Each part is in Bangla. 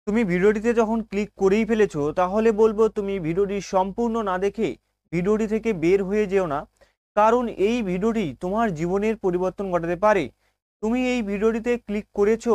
তুমি ভিডিওটিতে যখন ক্লিক করেই ফেলেছো তাহলে বলবো তুমি ভিডিওটি সম্পূর্ণ না দেখে ভিডিওটি থেকে বের হয়ে যেও না। কারণ এই ভিডিওটি তোমার জীবনের পরিবর্তন ঘটাতে পারে। তুমি এই ভিডিওটিতে ক্লিক করেছো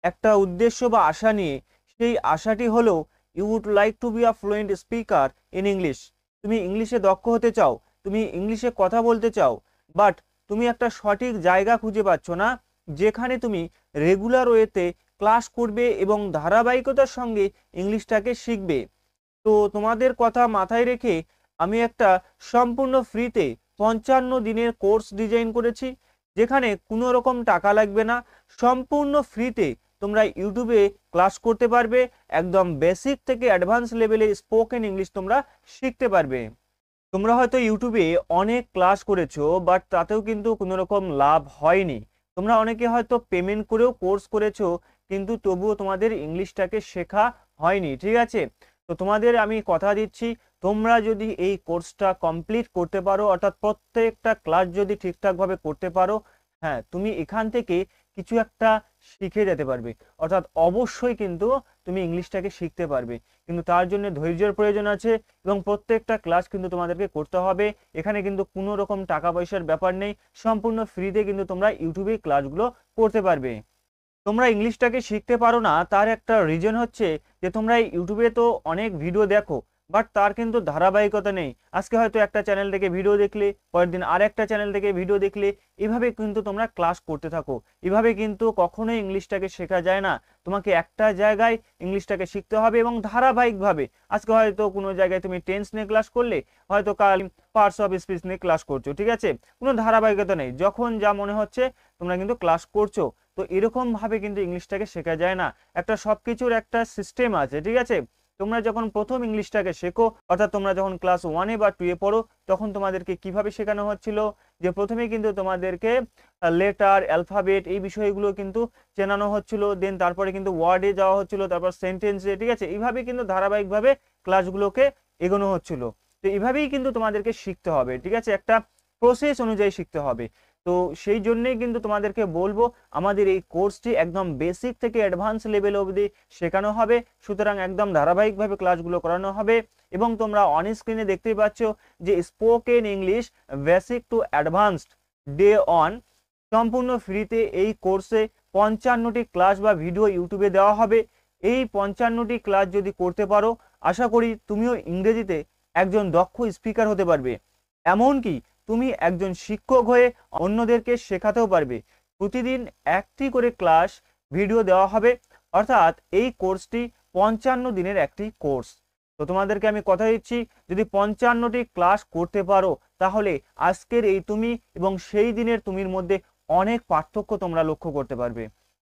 একটা উদ্দেশ্য বা আশা নিয়ে। সেই আশাটি হলো you would like to be a fluent speaker in English. তুমি ইংলিশে দক্ষ হতে চাও, তুমি ইংলিশে কথা বলতে চাও, বাট তুমি একটা সঠিক জায়গা খুঁজে পাচ্ছ না যেখানে তুমি রেগুলার ওয়েতে ক্লাস করবে এবং ধারাবাহিকতার সঙ্গে ইংলিশটাকে শিখবে। তো তোমাদের কথা মাথায় রেখে আমি একটা সম্পূর্ণ ফ্রিতে 55 দিনের কোর্স ডিজাইন করেছি, যেখানে কোনো রকম টাকা লাগবে না। সম্পূর্ণ ফ্রিতে তোমরা ইউটিউবে ক্লাস করতে পারবে, একদম বেসিক থেকে অ্যাডভান্স লেভেলে স্পোকেন ইংলিশ তোমরা শিখতে পারবে। তোমরা হয়তো ইউটিউবে অনেক ক্লাস করেছো, বাট তাতেও কিন্তু কোনো রকম লাভ হয়নি। তোমরা অনেকে হয়তো পেমেন্ট করেও কোর্স করেছো, কিন্তু তবুও তোমাদের ইংলিশটাকে শেখা হয়নি। ঠিক আছে, তো তোমাদের আমি কথা দিচ্ছি, তোমরা যদি এই কোর্সটা কমপ্লিট করতে পারো, অর্থাৎ প্রত্যেকটা ক্লাস যদি ঠিকঠাকভাবে করতে পারো, হ্যাঁ তুমি এখান থেকে কিছু একটা শিখে যেতে পারবে। অর্থাৎ অবশ্যই কিন্তু তুমি ইংলিশটাকে শিখতে পারবে, কিন্তু তার জন্য ধৈর্যের প্রয়োজন আছে এবং প্রত্যেকটা ক্লাস কিন্তু তোমাদেরকে করতে হবে। এখানে কিন্তু কোনো রকম টাকা পয়সার ব্যাপার নেই, সম্পূর্ণ ফ্রিতে কিন্তু তোমরা ইউটিউবে ক্লাসগুলো করতে পারবে। তোমরা ইংলিশটাকে শিখতে পারো না তার একটা রিজন হচ্ছে যে তোমরা ইউটিউবে তো অনেক ভিডিও দেখো, বাট তার কিন্তু ধারাবাহিকতা নেই। আজকে হয়তো একটা চ্যানেল থেকে ভিডিও দেখলে, পরের দিন আর একটা চ্যানেল থেকে ভিডিও দেখলে, এভাবে কিন্তু তোমরা ক্লাস করতে থাকো। এভাবে কিন্তু কখনোই ইংলিশটাকে শেখা যায় না। তোমাকে একটা জায়গায় ইংলিশটাকে শিখতে হবে এবং ধারাবাহিকভাবে। আজকে হয়তো কোনো জায়গায় তুমি টেন্স নিয়ে ক্লাস করলে, হয়তো কাল পার্টস অফ স্পিচ নিয়ে ক্লাস করছো। ঠিক আছে, কোনো ধারাবাহিকতা নেই, যখন যা মনে হচ্ছে তোমরা কিন্তু ক্লাস করছো। তো এরকম ভাবে কিন্তু ইংলিশটাকে শেখা যায় না, একটা সবকিছুর একটা সিস্টেম আছে। ঠিক আছে, তোমরা যখন প্রথম ইংলিশটাকে শেখো, অর্থাৎ তোমরা যখন ক্লাস 1-এ বা 2-এ পড়ো, তখন তোমাদেরকে কিভাবে শেখানো হচ্ছিল যে প্রথমে কিন্তু তোমাদেরকে লেটার, অ্যালফাবেট এই বিষয়গুলো কিন্তু চেনানো হচ্ছিল, দেন তারপরে কিন্তু ওয়ার্ডে যাওয়া হচ্ছিল, তারপর সেন্টেন্সে। ঠিক আছে, এইভাবে কিন্তু ধারাবাহিকভাবে ক্লাসগুলোকে এগোনো হচ্ছিল। তো এইভাবেই কিন্তু তোমাদেরকে শিখতে হবে। ঠিক আছে, একটা প্রসেস অনুযায়ী শিখতে হবে। তো সেই জন্যই কিন্তু তোমাদেরকে বলবো আমাদের এই কোর্সটি একদম বেসিক থেকে অ্যাডভান্স লেভেল অবধি শেখানো হবে। সুতরাং একদম ধারাবাহিকভাবে ক্লাসগুলো করানো হবে এবং তোমরা অন স্ক্রিনে দেখতেই পাচ্ছ যে spoken English basic to advanced day on, সম্পূর্ণ ফ্রিতে এই কোর্সে 55টি ক্লাস বা ভিডিও ইউটিউবে দেওয়া হবে। এই 55টি ক্লাস যদি করতে পারো, আশা করি তুমিও ইংরেজিতে একজন দক্ষ স্পিকার হতে পারবে। এমনকি তুমি একজন শিক্ষক হয়ে অন্যদেরকে শেখাতেও পারবে। প্রতিদিন একটি করে ক্লাস ভিডিও দেওয়া হবে, অর্থাৎ এই কোর্সটি 55 দিনের একটি কোর্স। তো তোমাদেরকে আমি কথা দিচ্ছি, যদি 55টি ক্লাস করতে পারো, তাহলে আজকের এই তুমি এবং সেই দিনের তুমির মধ্যে অনেক পার্থক্য তোমরা লক্ষ্য করতে পারবে।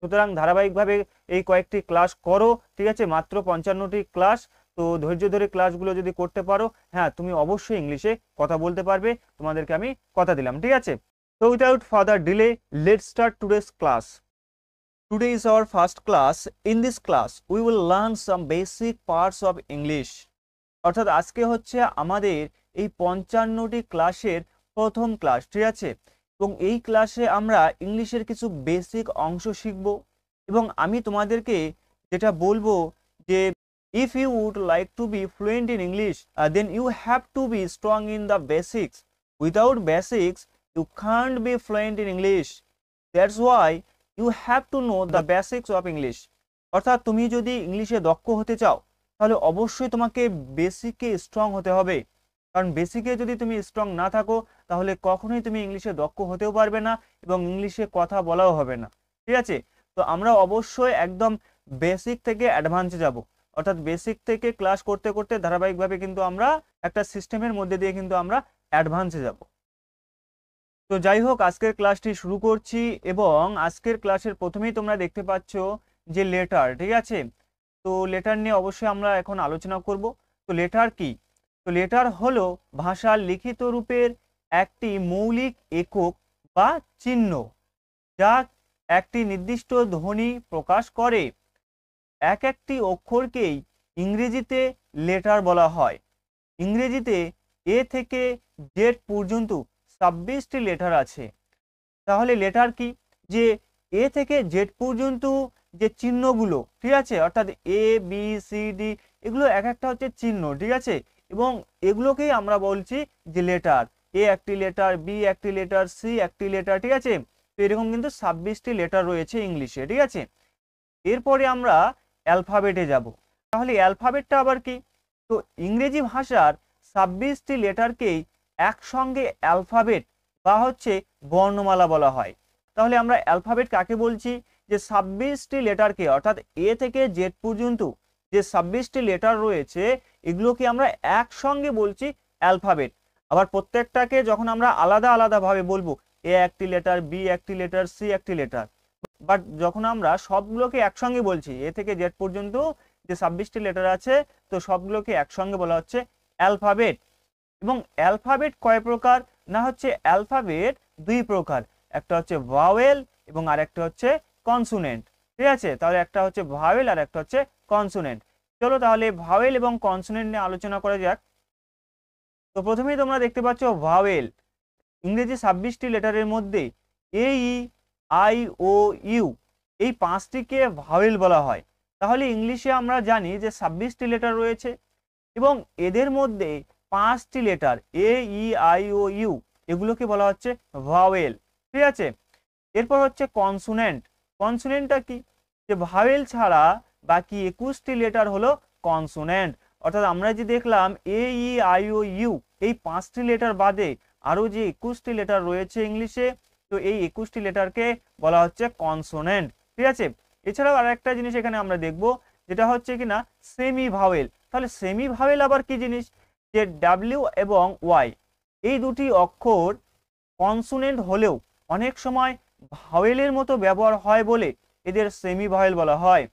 সুতরাং ধারাবাহিকভাবে এই কয়েকটি ক্লাস করো। ঠিক আছে, মাত্র 55টি ক্লাস। তো ধৈর্য ধরে ক্লাসগুলো যদি করতে পারো, হ্যাঁ তুমি অবশ্যই ইংলিশে কথা বলতে পারবে, তোমাদেরকে আমি কথা দিলাম। ঠিক আছে, তো without further delay let's start today's class. Today is our first class. In this class we will learn some basic parts of English. অর্থাৎ আজকে হচ্ছে আমাদের এই 55টি ক্লাসের প্রথম ক্লাস। ঠিক আছে, এবং এই ক্লাসে আমরা ইংলিশের কিছু বেসিক অংশ শিখব এবং আমি তোমাদেরকে যেটা বলবো যে if you would like to be fluent in English, then you have to be strong in the basics. Without basics you can't be fluent in English. That's why you have to know the basics of English. অর্থাৎ তুমি যদি ইংলিশে দক্ষ হতে চাও, তাহলে অবশ্যই তোমাকে বেসিকে স্ট্রং হতে হবে। কারণ বেসিকে যদি তুমি স্ট্রং না থাকো, তাহলে কখনোই তুমি ইংলিশে দক্ষ হতেও পারবে না এবং ইংলিশে কথা বলাও হবে না। ঠিক আছে, তো আমরা অবশ্যই একদম বেসিক থেকে অ্যাডভান্সে যাব। অর্থাৎ বেসিক থেকে ক্লাস করতে করতে ধারাবাহিকভাবে কিন্তু আমরা একটা সিস্টেমের মধ্যে দিয়ে কিন্তু আমরা অ্যাডভান্সে যাব। তো যাই হোক, আজকের ক্লাসটি শুরু করছি এবং আজকের ক্লাসের প্রথমেই তোমরা দেখতে পাচ্ছ যে লেটার। ঠিক আছে, তো লেটার নিয়ে অবশ্যই আমরা এখন আলোচনা করব। তো লেটার কি? তো লেটার হলো ভাষার লিখিত রূপের একটি মৌলিক একক বা চিহ্ন, যা একটি নির্দিষ্ট ধ্বনি প্রকাশ করে। এক একটি অক্ষরকেই ইংরেজিতে লেটার বলা হয়। ইংরেজিতে এ থেকে জেড পর্যন্ত 26টি লেটার আছে। তাহলে লেটার কি? যে এ থেকে জেড পর্যন্ত যে চিহ্নগুলো, ঠিক আছে, অর্থাৎ এ বি সি ডি, এগুলো এক একটা হচ্ছে চিহ্ন, ঠিক আছে, এবং এগুলোকেই আমরা বলছি যে লেটার। এ একটি লেটার, বি একটি লেটার, সি একটি লেটার, ঠিক আছে। তো এরকম কিন্তু 26টি লেটার রয়েছে ইংলিশে, ঠিক আছে। এরপরে আমরা অ্যালফাবেটে যাব। তাহলে অ্যালফাবেটটা আবার কি? তো ইংরেজি ভাষার 26টি লেটারকেই একসঙ্গে অ্যালফাবেট বা হচ্ছে বর্ণমালা বলা হয়। তাহলে আমরা অ্যালফাবেট কাকে বলছি? যে 26টি লেটারকে, অর্থাৎ এ থেকে জেড পর্যন্ত যে 26টি লেটার রয়েছে, এগুলোকে আমরা একসঙ্গে বলছি অ্যালফাবেট। আবার প্রত্যেকটাকে যখন আমরা আলাদা আলাদাভাবে বলবো, এ একটি লেটার, বি একটি লেটার, সি একটি লেটার, বাট যখন আমরা সবগুলোকে একসঙ্গে বলছি, এ থেকে জেড পর্যন্ত যে 26টি লেটার আছে, তো সবগুলোকে একসঙ্গে বলা হচ্ছে অ্যালফাবেট। এবং অ্যালফাবেট কয় প্রকার? না হচ্ছে অ্যালফাবেট দুই প্রকার, একটা হচ্ছে ভাওয়েল এবং আরেকটা হচ্ছে কনসোনেন্ট, ঠিক আছে। তাহলে একটা হচ্ছে ভাওয়েল আর একটা হচ্ছে কনসোনেন্ট। চলো তাহলে ভাওয়েল এবং কনসোনেন্ট নিয়ে আলোচনা করা যাক। তো প্রথমেই তোমরা দেখতে পাচ্ছ ভাওয়েল। ইংরেজি 26টি লেটারের মধ্যে এ ই আই ও ইউ এই পাঁচটিকে ভাওয়েল বলা হয়। তাহলে ইংলিশে আমরা জানি যে 26টি লেটার রয়েছে এবং এদের মধ্যে 5টি letter A E I O U, এগুলোকে বলা হচ্ছে ভাওয়েল, ঠিক আছে। এরপর হচ্ছে কনসোনেন্ট। কনসোনেন্টটা কি? যে ভাওয়েল ছাড়া বাকি 21টি লেটার হলো কনসোনেন্ট। অর্থাৎ আমরা যে দেখলাম এ ই আই ও ইউ, এই 5টি লেটার বাদে আরো যে 21টি লেটার রয়েছে ইংলিশে, তো এই 21টি লেটারকে বলা হচ্ছে কনসোনেন্ট, ঠিক আছে। এছাড়াও আর একটা জিনিস এখানে আমরা দেখব, যেটা হচ্ছে কিনা সেমি ভাওয়েল। তাহলে সেমি ভাওয়েল আবার কি জিনিস? যে ডাব্লিউ এবং ওয়াই এই দুটি অক্ষর কনসোনেন্ট হলেও অনেক সময় ভাওয়েলের মতো ব্যবহার হয় বলে এদের সেমি ভাওয়েল বলা হয়।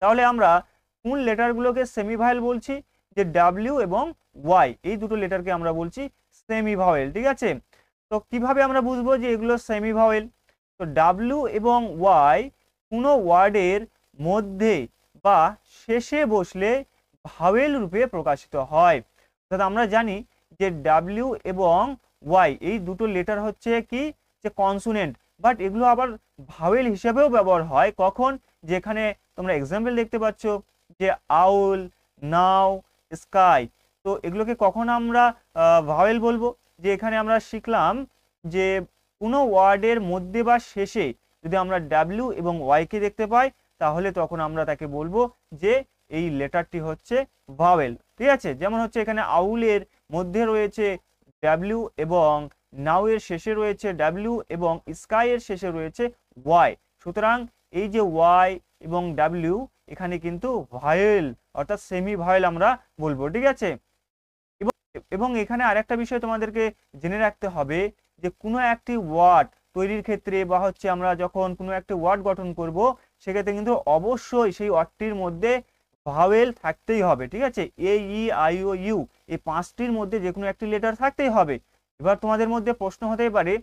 তাহলে আমরা কোন লেটারগুলোকে সেমি ভাওয়েল বলছি? যে ডাব্লিউ এবং ওয়াই এই দুটো লেটারকে আমরা বলছি সেমি ভাওয়েল, ঠিক আছে। তো কিভাবে আমরা বুঝবো যে এগুলো সেমি ভাওয়েল? তো ডাব্লিউ এবং ওয়াই কোনো ওয়ার্ডের মধ্যে বা শেষে বসলে ভাওয়েল রূপে প্রকাশিত হয়। অর্থাৎ আমরা জানি যে ডাব্লিউ এবং ওয়াই এই দুটো লেটার হচ্ছে কি? যে কনসোনেন্ট, বাট এগুলো আবার ভাওয়েল হিসেবেও ব্যবহার হয়। কখন? যেখানে তোমরা এক্সাম্পল দেখতে পাচ্ছ যে আউল, নাও, স্কাই, তো এগুলোকে কখন আমরা ভাওয়েল বলবো? যে এখানে আমরা শিখলাম যে কোনো ওয়ার্ডের মধ্যে বা শেষে যদি আমরা ডাব্লিউ এবং ওয়াইকে দেখতে পাই, তাহলে তখন আমরা তাকে বলবো যে এই লেটারটি হচ্ছে ভাওয়েল, ঠিক আছে। যেমন হচ্ছে এখানে আউলের মধ্যে রয়েছে ডাব্লিউ এবং নাও এর শেষে রয়েছে ডাব্লিউ এবং স্কাই এর শেষে রয়েছে ওয়াই। সুতরাং এই যে ওয়াই এবং ডাব্লিউ এখানে কিন্তু ভাওয়েল, অর্থাৎ সেমি ভাওয়েল আমরা বলবো, ঠিক আছে। এবং এখানে আরেকটা বিষয় তোমাদেরকে জেনে রাখতে হবে যে কোনো একটি ওয়ার্ড তৈরির ক্ষেত্রে বা হচ্ছে আমরা যখন কোনো একটি ওয়ার্ড গঠন করব, সেক্ষেত্রে কিন্তু অবশ্যই সেই ওয়ার্ডটির মধ্যে ভাওয়েল থাকতেই হবে, ঠিক আছে। এ ই আই ও ইউ এই পাঁচটির মধ্যে যে কোনো একটি লেটার থাকতেই হবে। এবার তোমাদের মধ্যে প্রশ্ন হতেই পারে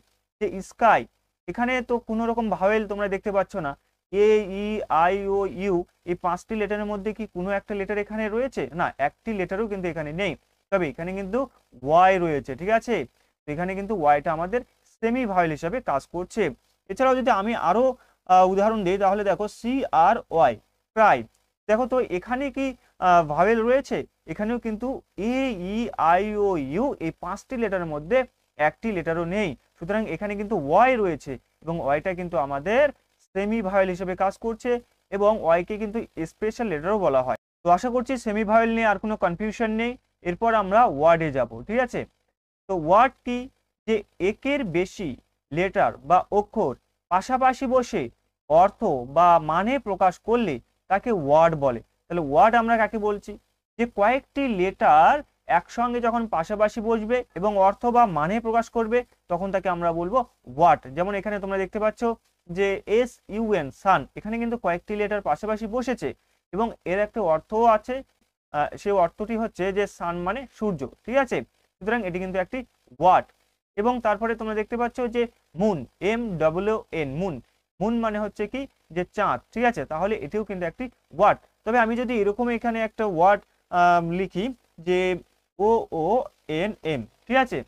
যে স্কাই, এখানে তো কোনো রকম ভাওয়েল তোমরা দেখতে পাচ্ছ না। এ ই আই ও ইউ এই পাঁচটি লেটারের মধ্যে কি কোনো একটা লেটার এখানে রয়েছে? না, একটি লেটারও কিন্তু এখানে নেই। তবে এখানে কিন্তু ওয়াই রয়েছে, ঠিক আছে। এখানে কিন্তু ওয়াইটা আমাদের সেমি ভাওয়েল হিসাবে কাজ করছে। এছাড়াও যদি আমি আরো উদাহরণ দিই, তাহলে দেখো সি আর ওয়াই, ক্রাই, দেখো তো এখানে কি ভাওয়েল রয়েছে? এখানেও কিন্তু এ ই আই ও ইউ এই পাঁচটি লেটারের মধ্যে একটি লেটারও নেই। সুতরাং এখানে কিন্তু ওয়াই রয়েছে এবং ওয়াইটা কিন্তু আমাদের সেমি ভাওয়েল হিসেবে কাজ করছে এবং ওয়াইকে কিন্তু স্পেশাল লেটারও বলা হয়। তো আশা করছি সেমি ভাওয়েল নিয়ে আর কোনো কনফিউশন নেই। এরপর আমরা ওয়ার্ডে যাব, ঠিক আছে। তো ওয়ার্ড কি? যে একের বেশি লেটার বা অক্ষর পাশাপাশি বসে অর্থ বা মানে প্রকাশ করলে তাকে ওয়ার্ড বলে। তাহলে ওয়ার্ড আমরা কাকে বলছি? যে কয়েকটি লেটার একসঙ্গে যখন পাশাপাশি বসবে এবং অর্থ বা মানে প্রকাশ করবে, তখন তাকে আমরা বলবো ওয়ার্ড। যেমন এখানে তোমরা দেখতে পাচ্ছ যে এস ইউ এন, সান, এখানে কিন্তু কয়েকটি লেটার পাশাপাশি বসেছে এবং এর একটা অর্থও আছে। সেই অর্থটি হচ্ছে যে সান মানে সূর্য, ঠিক আছে। সুতরাং এটি কিন্তু একটি ওয়ার্ড। এবং তারপরে তোমরা দেখতে পাচ্ছ যে moon, M W N, moon, moon মানে হচ্ছে কি? যে চাঁদ, ঠিক আছে। তাহলে এটিও কিন্তু একটি ওয়ার্ড। তবে আমি যদি এরকম এখানে একটা ওয়ার্ড লিখি যে ও ও এন এম, ঠিক আছে,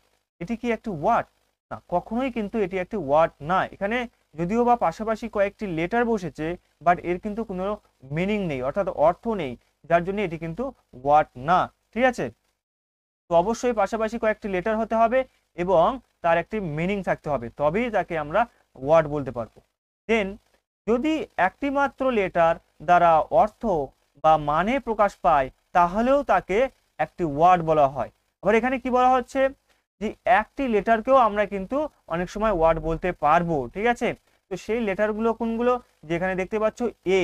এটি কি একটি ওয়ার্ড? না, কখনোই কিন্তু এটি একটি ওয়ার্ড না। এখানে যদিও বা পাশাপাশি কয়েকটি লেটার বসেছে, বাট এর কিন্তু কোনো মিনিং নেই, অর্থাৎ অর্থ নেই, যার জন্য এটি কিন্তু ওয়ার্ড না। ঠিক আছে, তো অবশ্যই পাশাপাশি কয়েকটি লেটার হতে হবে এবং তার একটি মিনিং থাকতে হবে, তবেই তাকে আমরা ওয়ার্ড বলতে পারবো। দেন যদি একটি মাত্র লেটার দ্বারা অর্থ বা মানে প্রকাশ পায় তাহলেও তাকে একটি ওয়ার্ড বলা হয়। আবার এখানে কি বলা হচ্ছে যে একটি লেটারকেও আমরা কিন্তু অনেক সময় ওয়ার্ড বলতে পারবো। ঠিক আছে, তো সেই লেটারগুলো কোনগুলো, যেখানে দেখতে পাচ্ছ এ,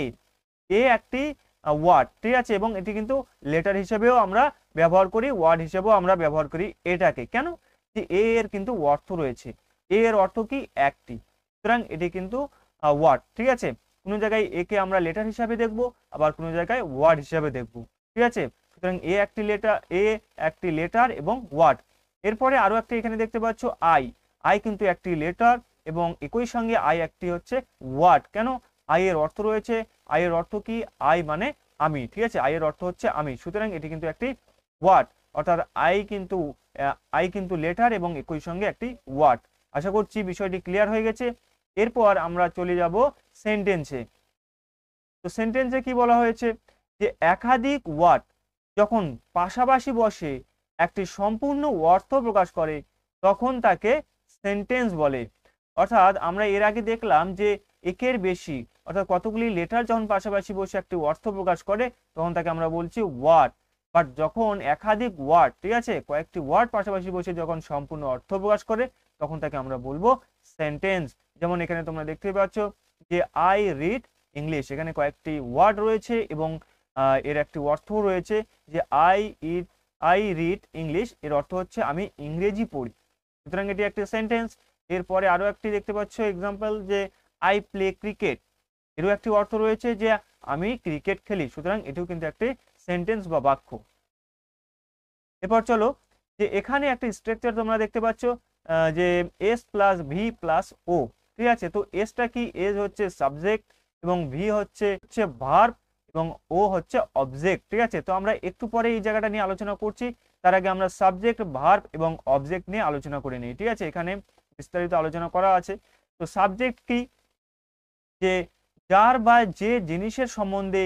এ একটি ওয়ার্ড। ঠিক আছে, এবং এটি কিন্তু লেটার হিসেবেও আমরা ব্যবহার করি, ওয়ার্ড হিসেবেও আমরা ব্যবহার করি এটাকে। কেন, যে এ এর কিন্তু অর্থ রয়েছে, এ এর অর্থ কি একটি, সুতরাং এটি কিন্তু ওয়ার্ড। ঠিক আছে, কোনো জায়গায় একে আমরা লেটার হিসাবে দেখব, আবার কোনো জায়গায় ওয়ার্ড হিসাবে দেখব। ঠিক আছে, সুতরাং এ একটি লেটার এবং ওয়ার্ড। এরপরে আরো একটা এখানে দেখতে পাচ্ছ আই, আই কিন্তু একটি লেটার এবং একই সঙ্গে আই একটি হচ্ছে ওয়ার্ড। কেন, আই এর অর্থ রয়েছে, আই এর অর্থ কি, আই মানে আমি। ঠিক আছে, আই এর অর্থ হচ্ছে আমি, সুতরাং এটি কিন্তু একটি ওয়ার্ড, অর্থাৎ আই কিন্তু লেটার এবং একই সঙ্গে একটি ওয়ার্ড। আশা করছি বিষয়টি ক্লিয়ার হয়ে গেছে। এরপর আমরা চলে যাব সেন্টেন্সে। তো সেন্টেন্সে কি বলা হয়েছে, যে একাধিক ওয়ার্ড যখন পাশাপাশি বসে একটি সম্পূর্ণ অর্থ প্রকাশ করে তখন তাকে সেন্টেন্স বলে। অর্থাৎ আমরা এর আগে দেখলাম যে একের বেশি অর্থাৎ কতগুলি লেটার যখন পাশাপাশি বসে একটি অর্থ প্রকাশ করে তখন তাকে আমরা বলছি ওয়ার্ড। বাট যখন একাধিক ওয়ার্ড, ঠিক আছে, কয়েকটি ওয়ার্ড পাশাপাশি বসে যখন সম্পূর্ণ অর্থ প্রকাশ করে তখন তাকে আমরা বলবো সেন্টেন্স। যেমন এখানে তোমরা দেখতে পাচ্ছ যে আই রিড ইংলিশ, এখানে কয়েকটি ওয়ার্ড রয়েছে এবং এর একটি অর্থ রয়েছে যে আই রিড ইংলিশ, এর অর্থ হচ্ছে আমি ইংরেজি পড়ি, সুতরাং এটি একটি সেন্টেন্স। এরপরে আরো একটি দেখতে পাচ্ছ এক্সাম্পল যে আই প্লে ক্রিকেট, এরও একটি অর্থ রয়েছে যে আমি ক্রিকেট খেলি, সুতরাং এটিও কিন্তু একটি সেন্টেন্স বা বাক্য। এরপর চলো যে এখানে একটা স্ট্রাকচার তোমরা দেখতে পাচ্ছ যে এস প্লাস ভি প্লাস ও। ঠিক আছে, তো এসটা কি, এস হচ্ছে সাবজেক্ট এবং ভি হচ্ছে ভার্ব এবং ও হচ্ছে অবজেক্ট। ঠিক আছে, তো আমরা একটু পরে এই জায়গাটা নিয়ে আলোচনা করছি, তার আগে আমরা সাবজেক্ট, ভার্ব এবং অবজেক্ট নিয়ে আলোচনা করে নিই। ঠিক আছে, এখানে বিস্তারিত আলোচনা করা আছে। তো সাবজেক্ট কি, যে যার বা যে জিনিসের সম্বন্ধে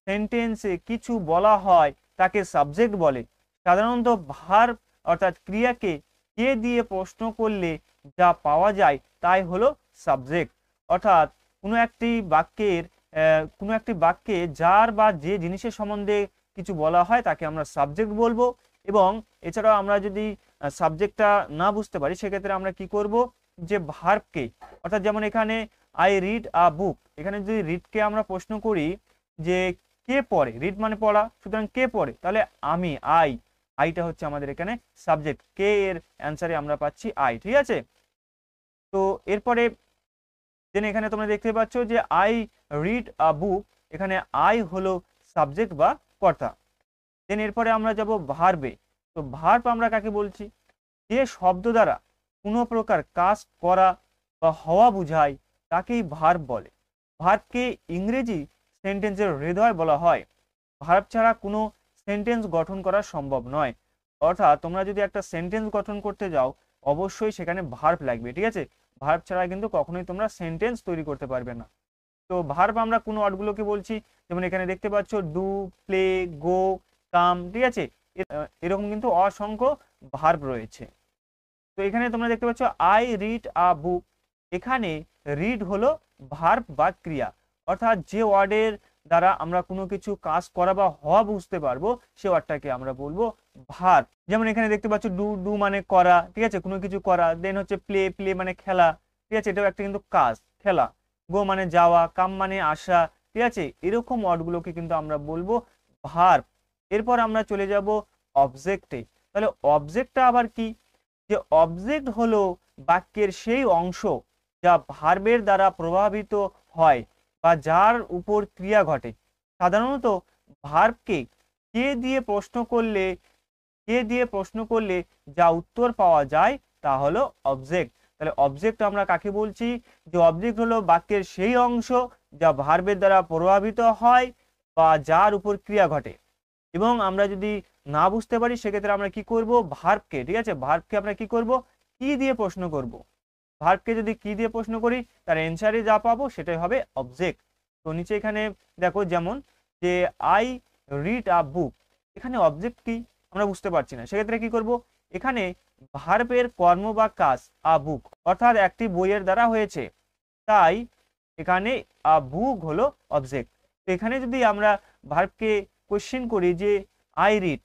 সেন্টেন্সে কিছু বলা হয় তাকে সাবজেক্ট বলে। সাধারণত ভার্ব অর্থাৎ ক্রিয়াকে কে দিয়ে প্রশ্ন করলে যা পাওয়া যায় তাই হলো সাবজেক্ট। অর্থাৎ কোনো একটি বাক্যে যার বা যে জিনিসের সম্বন্ধে কিছু বলা হয় তাকে আমরা সাবজেক্ট বলবো। এবং এছাড়াও আমরা যদি সাবজেক্টটা না বুঝতে পারি সেক্ষেত্রে আমরা কি করব, যে ভার্বকে, অর্থাৎ যেমন এখানে আই রিড আ বুক, এখানে যদি রিডকে আমরা প্রশ্ন করি যে কে পড়ে, রিড মানে পড়া, সুতরাং কে পড়ে, তাহলে আমি, আইটা হচ্ছে আমাদের এখানে সাবজেক্ট, কে এর অ্যান্সারে আমরা পাচ্ছি আই। ঠিক আছে, তো এরপরে দেন এখানে তোমরা দেখতে পাচ্ছ যে আই রিড আ বুক, এখানে আই হলো সাবজেক্ট বা কর্তা। দেন এরপরে আমরা যাব ভার্বে। তো ভার্ব আমরা কাকে বলছি, যে শব্দ দ্বারা কোনো প্রকার কাজ করা বা হওয়া বোঝায় তাকেই ভার্ব বলে। ভার্বকে ইংরেজি সেন্টেন্সের হৃদয় বলা হয়। ভার্ব ছাড়া কোনো সেন্টেন্স গঠন করা সম্ভব নয়। অর্থাৎ তোমরা যদি একটা সেন্টেন্স গঠন করতে যাও অবশ্যই সেখানে ভার্ব লাগবে। ঠিক আছে, ভার্ব ছাড়া কিন্তু কখনোই তোমরা সেন্টেন্স তৈরি করতে পারবে না। তো ভার্ব আমরা কোন ওয়ার্ডগুলোকে বলছি, যেমন এখানে দেখতে পাচ্ছ ডু, প্লে, গো, কাম। ঠিক আছে, এরকম কিন্তু অসংখ্য ভার্ব রয়েছে। তো এখানে তোমরা দেখতে পাচ্ছ আই রিড আ বুক, এখানে রিড হলো ভার্ব বা ক্রিয়া, অর্থাৎ যে ওয়ার্ডের দ্বারা আমরা কোনো কিছু কাজ করা বা হওয়া বুঝতে পারবো সে ওয়ার্ডটাকে আমরা বলবো ভার্ব। যেমন এখানে দেখতে পাচ্ছ ডু, ডু মানে করা, ঠিক আছে, কোনো কিছু করা। দেন হচ্ছে প্লে, প্লে মানে খেলা, ঠিক আছে, এটাও একটা কিন্তু কাজ, খেলা। গো মানে যাওয়া, কাম মানে আসা। ঠিক আছে, এরকম ওয়ার্ডগুলোকে কিন্তু আমরা বলবো ভার্ব। এরপর আমরা চলে যাব অবজেক্টে। তাহলে অবজেক্টটা আবার কি, যে অবজেক্ট হলো বাক্যের সেই অংশ যা ভার্বের দ্বারা প্রভাবিত হয় বা যার উপর ক্রিয়া ঘটে। সাধারণত ভার্বকে কে দিয়ে প্রশ্ন করলে যা উত্তর পাওয়া যায় তা হলো অবজেক্ট। তাহলে অবজেক্ট আমরা কাকে বলছি, যে অবজেক্ট হলো বাক্যের সেই অংশ যা ভার্বের দ্বারা প্রভাবিত হয় বা যার উপর ক্রিয়া ঘটে। এবং আমরা যদি না বুঝতে পারি সেক্ষেত্রে আমরা কি করব, ভার্বকে, ঠিক আছে, ভার্বকে আমরা কি করব, কি দিয়ে প্রশ্ন করব। ভার্বকে যদি কি দিয়ে প্রশ্ন করি তার অ্যান্সারে যা পাবো সেটাই হবে অবজেক্ট। তো নিচে এখানে দেখো যেমন যে আই রিড আ বুক, এখানে অবজেক্ট কি আমরা বুঝতে পারছি না, সেক্ষেত্রে কি করব, এখানে ভার্বের কর্ম বা কাজ আ বুক, অর্থাৎ একটি বইয়ের দ্বারা হয়েছে, তাই এখানে আ বুক হলো অবজেক্ট। তো এখানে যদি আমরা ভার্বকে কোশ্চেন করি যে আই রিড,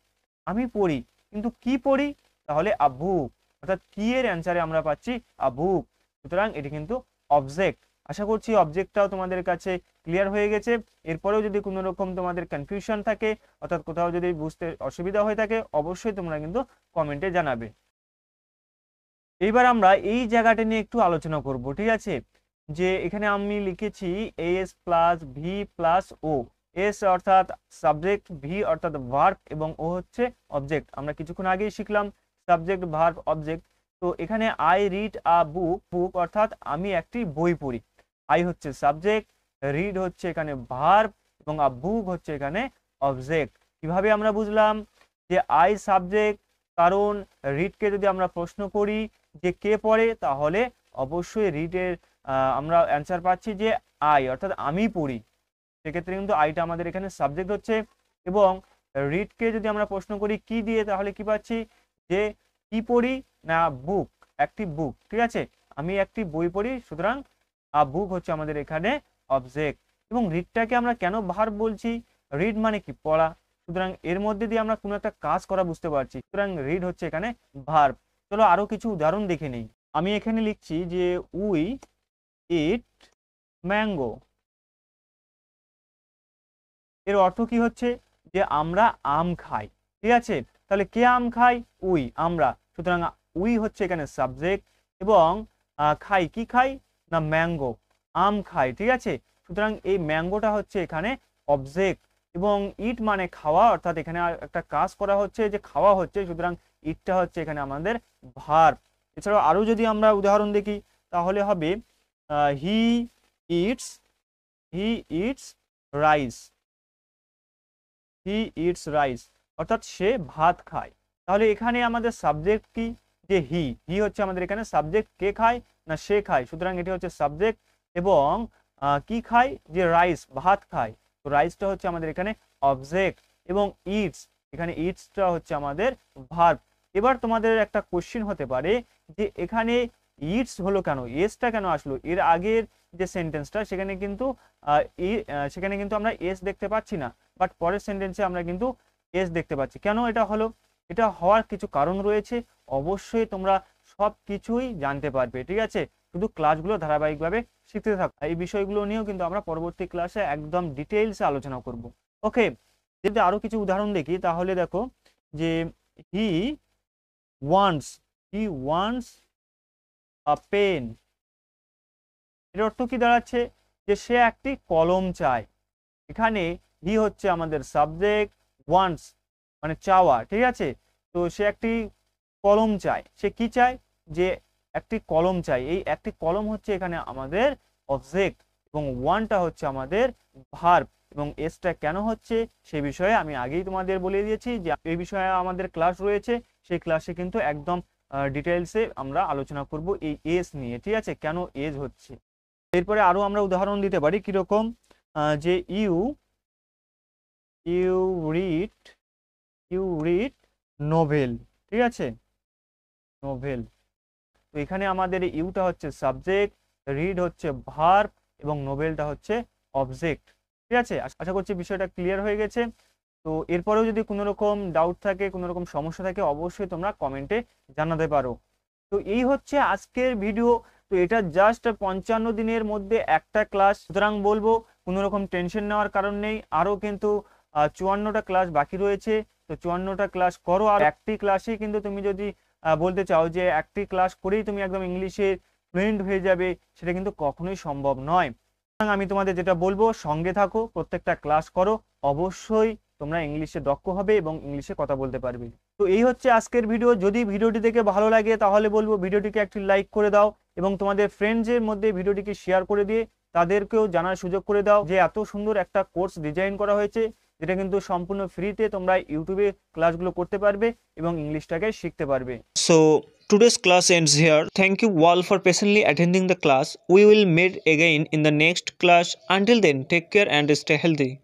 আমি পড়ি, কিন্তু কি পড়ি, তাহলে আ বুক, অর্থাৎ কি এর অ্যান্সারে আমরা পাচ্ছি আ বুক। সুতরাং এটি কিন্তু অবজেক্ট। আশা করছি অবজেক্টটাও তোমাদের কাছে ক্লিয়ার হয়ে গেছে। এরপরেও যদি কোনো রকম তোমাদের কনফিউশন থাকে, অর্থাৎ কোথাও যদি বুঝতে অসুবিধা হয়ে থাকে, অবশ্যই তোমরা কিন্তু কমেন্টে জানাবে। এইবার আমরা এই জায়গাটা নিয়ে একটু আলোচনা করব, ঠিক আছে, যে এখানে আমি লিখেছি এস প্লাস ভি প্লাস ও। এস অর্থাৎ সাবজেক্ট, ভি অর্থাৎ ভার্ব এবং ও হচ্ছে অবজেক্ট। আমরা কিছুক্ষণ আগেই শিখলাম সাবজেক্ট ভার্ব অবজেক্ট। তো এখানে আই রিড আ বুক, বুক অর্থাৎ আমি একটি বই পড়ি, আই হচ্ছে সাবজেক্ট, রিড হচ্ছে এখানে ভার্ব এবং আ বুক হচ্ছে এখানে অবজেক্ট। কিভাবে আমরা বুঝলাম যে আই সাবজেক্ট, কারণ রিডকে যদি আমরা প্রশ্ন করি যে কে পড়ে, তাহলে অবশ্যই রিডের আমরা অ্যান্সার পাচ্ছি যে আই, অর্থাৎ আমি পড়ি, সেক্ষেত্রে কিন্তু আইটা আমাদের এখানে সাবজেক্ট হচ্ছে। এবং রিডকে যদি আমরা প্রশ্ন করি কি দিয়ে, তাহলে কি পাচ্ছি যে কি পড়ি না বুক, একটি বুক, ঠিক আছে, আমি একটি বই পড়ি, সুতরাং আ বুক হচ্ছে আমাদের এখানে অবজেক্ট। এবং রিডটাকে আমরা কেন ভার্ব বলছি, রিড মানে কি পড়া, সুতরাং এর মধ্যে দিয়ে আমরা কোনো একটা কাজ করা বুঝতে পারছি, সুতরাং রিড হচ্ছে এখানে ভার্ব। চলো আরো কিছু উদাহরণ দেখে নেই। আমি এখানে লিখছি যে উই ইট ম্যাঙ্গো, এর অর্থ কি হচ্ছে যে আমরা আম খাই, ঠিক আছে, তাহলে কে আম খাই, উই, আমরা, সুতরাং উই হচ্ছে এখানে সাবজেক্ট এবং খাই, কি খাই না ম্যাঙ্গো, আম খাই, ঠিক আছে, সুতরাং এই ম্যাঙ্গোটা হচ্ছে এখানে অবজেক্ট। এবং ইট মানে খাওয়া, অর্থাৎ এখানে একটা কাজ করা হচ্ছে যে খাওয়া হচ্ছে, সুতরাং ইটটা হচ্ছে এখানে আমাদের ভার্ব। এছাড়াও আরো যদি আমরা উদাহরণ দেখি, তাহলে হবে he eats, he eats rice, he eats rice, অর্থাৎ সে ভাত খায়। তাহলে এখানে আমাদের সাবজেক্ট কি, যে হি, হি হচ্ছে আমাদের এখানে সাবজেক্ট, কে খায় না সে খায়, সুতরাং এটি হচ্ছে সাবজেক্ট। এবং কি খায়, যে রাইস, ভাত খায়, তো রাইসটা হচ্ছে আমাদের এখানে অবজেক্ট। এবং ইটস, এখানে ইটসটা হচ্ছে আমাদের ভার্ব। এবার তোমাদের একটা কোশ্চেন হতে পারে যে এখানে ইটস হলো কেন, এসটা কেন আসলো, এর আগের যে সেন্টেন্সটা সেখানে কিন্তু আমরা এস দেখতে পাচ্ছি না, বাট পরের সেন্টেন্সে আমরা কিন্তু এস দেখতে পাচ্ছি। কেন এটা হলো, এটা হওয়ার কিছু কারণ রয়েছে, অবশ্যই তোমরা সব কিছুই জানতে পারবে, ঠিক আছে, শুধু ক্লাসগুলো ধারাবাহিকভাবে শিখতে থাকো। এই বিষয়গুলো নিয়েও কিন্তু আমরা পরবর্তী ক্লাসে একদম ডিটেইলসে আলোচনা করব। ওকে, যদি আরো কিছু উদাহরণ দেখি, তাহলে দেখো যে he wants, he wants a pen, এর অর্থ কি দাঁড়াচ্ছে যে সে একটি কলম চায়। এখানে হি হচ্ছে আমাদের সাবজেক্ট, ওয়ান্টস মানে চাওয়া, ঠিক আছে, তো সে একটি কলম চায়, সে কি চায়, যে একটি কলম চাই, এই একটি কলম হচ্ছে এখানে আমাদের অবজেক্ট এবং ওয়ানটা হচ্ছে আমাদের ভার্ব। এবং এসটা কেন হচ্ছে সে বিষয়ে আমি আগেই তোমাদের বলে দিয়েছি যে এই বিষয়ে আমাদের ক্লাস রয়েছে, সেই ক্লাসে কিন্তু একদম ডিটেলসে আমরা আলোচনা করব এই এস নিয়ে, ঠিক আছে, কেন এজ হচ্ছে। এরপরে আরো আমরা উদাহরণ দিতে পারি কিরকম, যে you you read, you read novel, ঠিক আছে, নোভেল, তো এখানে আমাদের ইউটা হচ্ছে সাবজেক্ট, রিড হচ্ছে ভার্ব এবং নোভেলটা হচ্ছে অবজেক্ট, ঠিক আছে। আশা করছি বিষয়টা ক্লিয়ার হয়ে গেছে। তো এরপরেও যদি কোনো রকম ডাউট থাকে, কোনো রকম সমস্যা থাকে, অবশ্যই তোমরা কমেন্টে জানাতে পারো। তো এই হচ্ছে আজকের ভিডিও। তো এটা জাস্ট 55 দিনের মধ্যে একটা ক্লাস, সুতরাং বলবো কোনো রকম টেনশন নেওয়ার কারণ নেই। আরও কিন্তু 54টা ক্লাস বাকি রয়েছে, তো 54টা ক্লাস করো। আর একটি ক্লাসে কিন্তু তুমি যদি বলতে চাও যে একটি ক্লাস করেই তুমি একদম ইংলিশে ফ্লুয়েন্ট হয়ে যাবে, সেটা কিন্তু কখনোই সম্ভব নয়। সুতরাং আমি তোমাদের যেটা বলবো, সঙ্গে থাকো, প্রত্যেকটা ক্লাস করো, অবশ্যই তোমরা ইংলিশে দক্ষ হবে এবং ইংলিশে কথা বলতে পারবে। তো এই হচ্ছে আজকের ভিডিও। যদি ভিডিওটি দেখে ভালো লাগে তাহলে বলবো ভিডিওটিকে একটি লাইক করে দাও এবং তোমাদের ফ্রেন্ডসের মধ্যে ভিডিওটিকে শেয়ার করে দিয়ে তাদেরকেও জানার সুযোগ করে দাও যে এত সুন্দর একটা কোর্স ডিজাইন করা হয়েছে, যেটা কিন্তু সম্পূর্ণ ফ্রিতে তোমরা ইউটিউবে ক্লাসগুলো করতে পারবে এবং ইংলিশটাকে শিখতে পারবে। So Today's class ends here. Thank you all for patiently attending the class. We will meet again in the next class. Until then, take care and stay healthy.